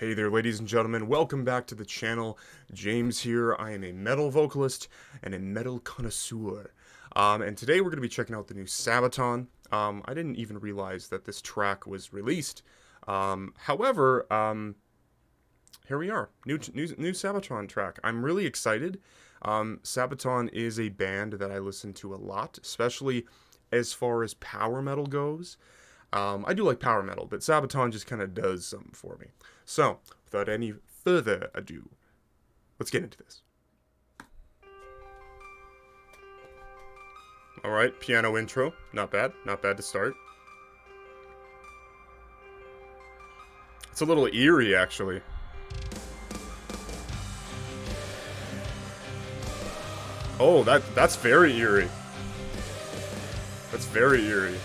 Hey there, ladies and gentlemen, welcome back to the channel. James here. I am a metal vocalist and a metal connoisseur. And today we're going to be checking out the new Sabaton. I didn't even realize that this track was released. However, here we are. New Sabaton track. I'm really excited. Sabaton is a band that I listen to a lot, especially as far as power metal goes. I do like power metal, but Sabaton just kind of does something for me. So, without any further ado, let's get into this. Alright, piano intro. Not bad. Not bad to start. It's a little eerie, actually. Oh, that's very eerie. That's very eerie.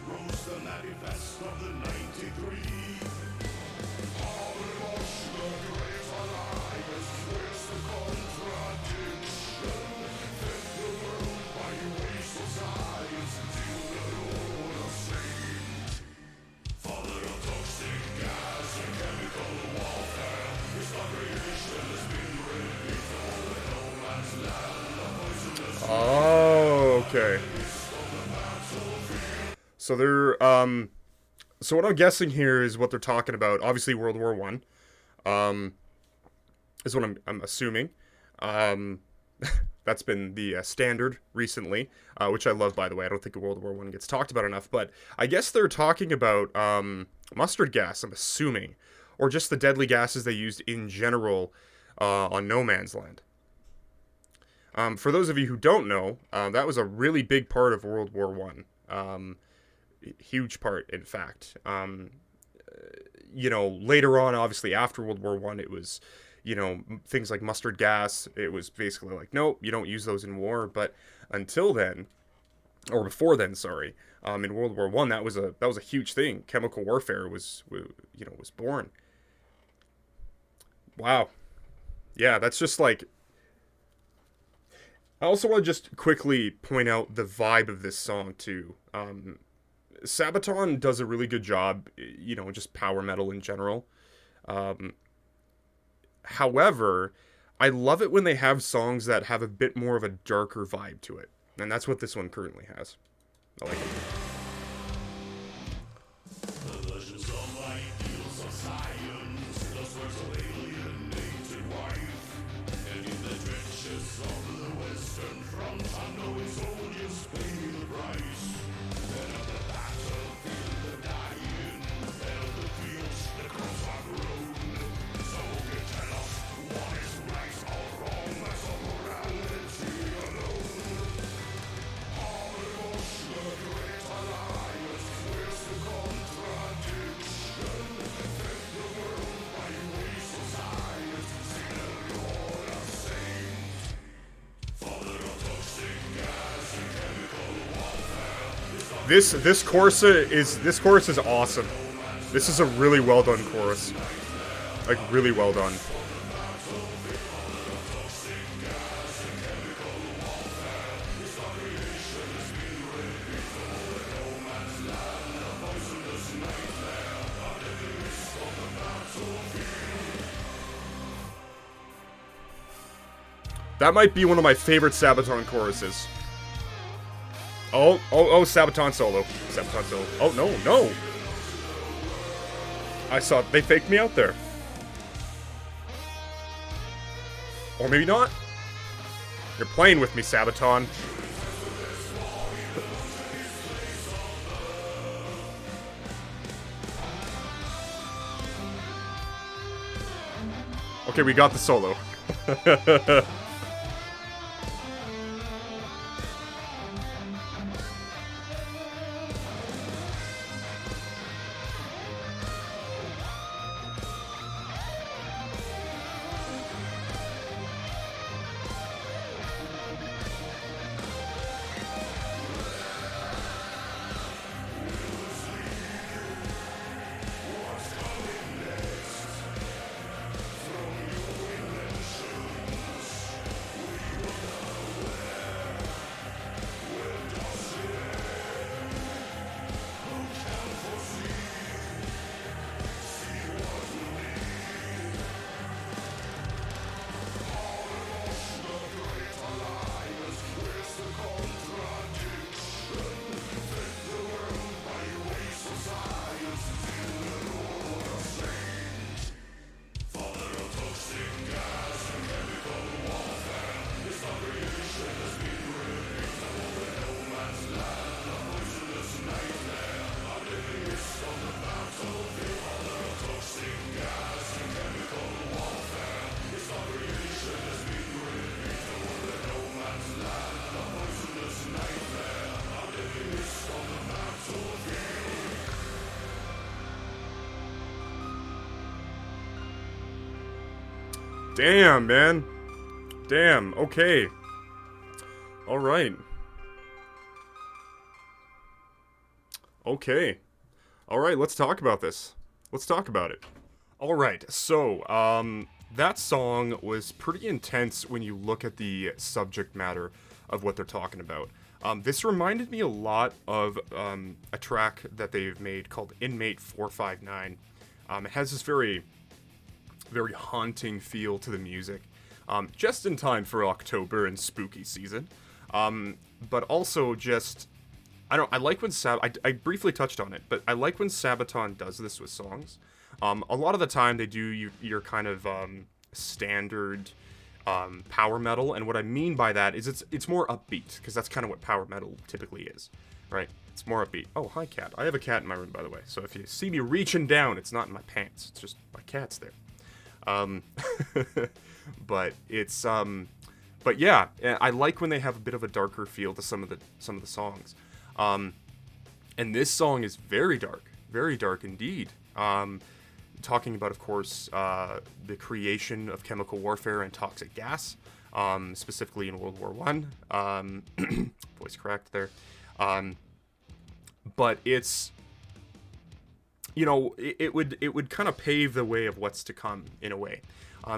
Rose the manifest of the 93. All was the great alliance, where's the contradiction? Then the world by ways of science, till the Lord of Saint. Father of toxic gas and chemical warfare, his creation has been read before in no man's land of poisonous. Oh, okay. So they're, so what I'm guessing here is what they're talking about. Obviously, World War I, is what I'm assuming. That's been the standard recently, which I love, by the way. I don't think World War I gets talked about enough, but I guess they're talking about mustard gas, I'm assuming, or just the deadly gases they used in general on No Man's Land. For those of you who don't know, that was a really big part of World War I. Huge part, in fact. You know, later on, obviously after World War I, it was, you know, things like mustard gas. It was basically like, nope, you don't use those in war. But until then, or before then, sorry, in World War I, that was a huge thing. Chemical warfare was born. Wow. Yeah, that's just like. I also want to just quickly point out the vibe of this song too. Sabaton does a really good job, you know, just power metal in general. However, I love it when they have songs that have a bit more of a darker vibe to it. And that's what this one currently has. I like it. This chorus is awesome. This is a really well done chorus. Like, really well done. That might be one of my favorite Sabaton choruses. Oh, Sabaton solo. Sabaton solo. Oh, no. I saw they faked me out there. Or maybe not. You're playing with me, Sabaton. Okay, we got the solo. Damn, man. Damn, okay. Alright. Okay. Alright, let's talk about this. Let's talk about it. Alright, so, that song was pretty intense when you look at the subject matter of what they're talking about. This reminded me a lot of a track that they've made called Inmate 459. It has this very, very haunting feel to the music, just in time for October and spooky season. But also just, I like when I briefly touched on it, but I like when Sabaton does this with songs. A lot of the time they do your kind of standard power metal, and what I mean by that is it's more upbeat, because that's kind of what power metal typically is, right? It's more upbeat. Oh, hi cat. I have a cat in my room, by the way, so if you see me reaching down, it's not in my pants. It's just my cat's there. But it's but yeah, I like when they have a bit of a darker feel to some of the songs. And this song is very dark indeed. Talking about, of course, the creation of chemical warfare and toxic gas, specifically in World War One. Voice cracked there. But it's, you know, it would kind of pave the way of what's to come in a way.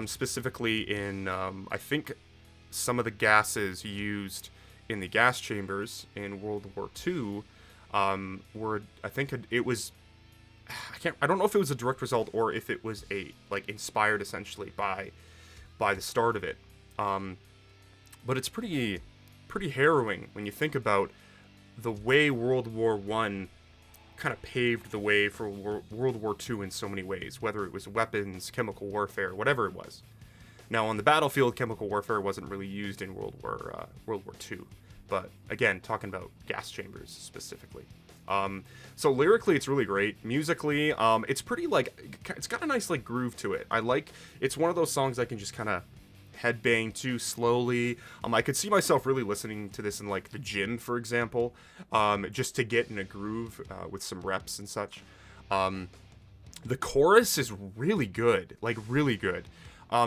Specifically in, I think, some of the gases used in the gas chambers in World War II were, I think it was, I don't know if it was a direct result or if it was inspired essentially by the start of it. But it's pretty harrowing when you think about the way World War I kind of paved the way for World War II in so many ways, whether it was weapons, chemical warfare, whatever it was. Now, on the battlefield, chemical warfare wasn't really used in World War II, but again, talking about gas chambers specifically. So lyrically, it's really great. Musically, it's pretty it's got a nice groove to it. It's one of those songs I can just kind of headbang to slowly. I could see myself really listening to this in the gym, for example, just to get in a groove with some reps and such. The chorus is really good, really good.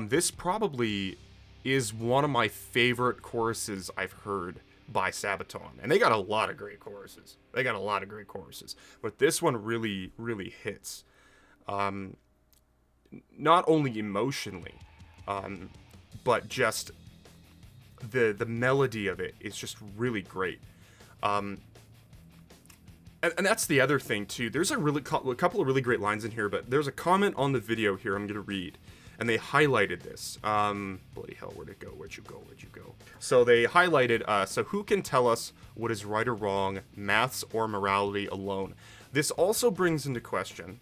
This probably is one of my favorite choruses I've heard by Sabaton, and they got a lot of great choruses. But this one really, really hits. Not only emotionally, but just the melody of it is just really great. And that's the other thing too. There's a couple of really great lines in here, but there's a comment on the video here I'm gonna read, and they highlighted this. Bloody hell, where'd it go? Where'd you go? So they highlighted, so who can tell us what is right or wrong, maths or morality alone? This also brings into question,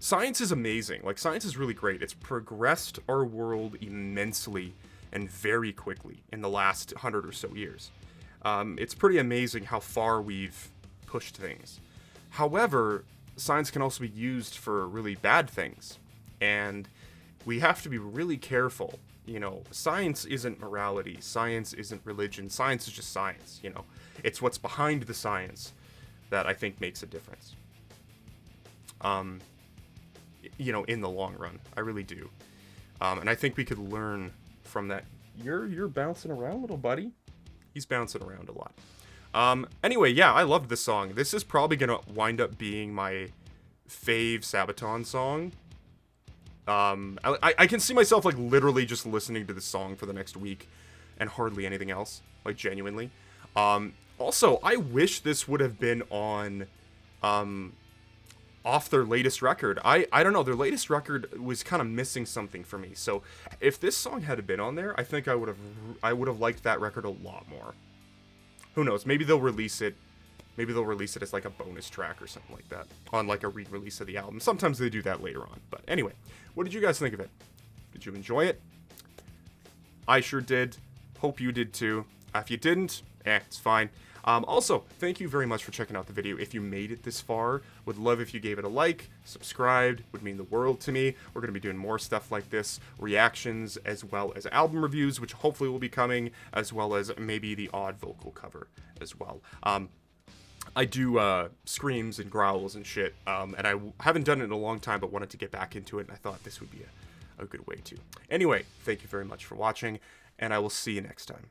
science is amazing. Science is really great. It's progressed our world immensely and very quickly in the last 100 or so years. It's pretty amazing how far we've pushed things. However, science can also be used for really bad things. And we have to be really careful. Science isn't morality. Science isn't religion. Science is just science, It's what's behind the science that I think makes a difference. In the long run. I really do. And I think we could learn from that. You're bouncing around, little buddy. He's bouncing around a lot. Anyway, yeah, I loved this song. This is probably going to wind up being my fave Sabaton song. I can see myself literally just listening to this song for the next week and hardly anything else, genuinely. Also, I wish this would have been on off their latest record. I don't know, their latest record was kind of missing something for me. So if this song had been on there, I think I would have liked that record a lot more. Who knows? Maybe they'll release it. Maybe they'll release it as a bonus track or something like that on a re-release of the album. Sometimes they do that later on. But anyway, what did you guys think of it? Did you enjoy it? I sure did. Hope you did too. If you didn't, it's fine. Also, thank you very much for checking out the video. If you made it this far, would love if you gave it a like, subscribed, would mean the world to me. We're going to be doing more stuff like this, reactions, as well as album reviews, which hopefully will be coming, as well as maybe the odd vocal cover as well. I do screams and growls and shit, and I haven't done it in a long time, but wanted to get back into it, and I thought this would be a good way too. Anyway, thank you very much for watching, and I will see you next time.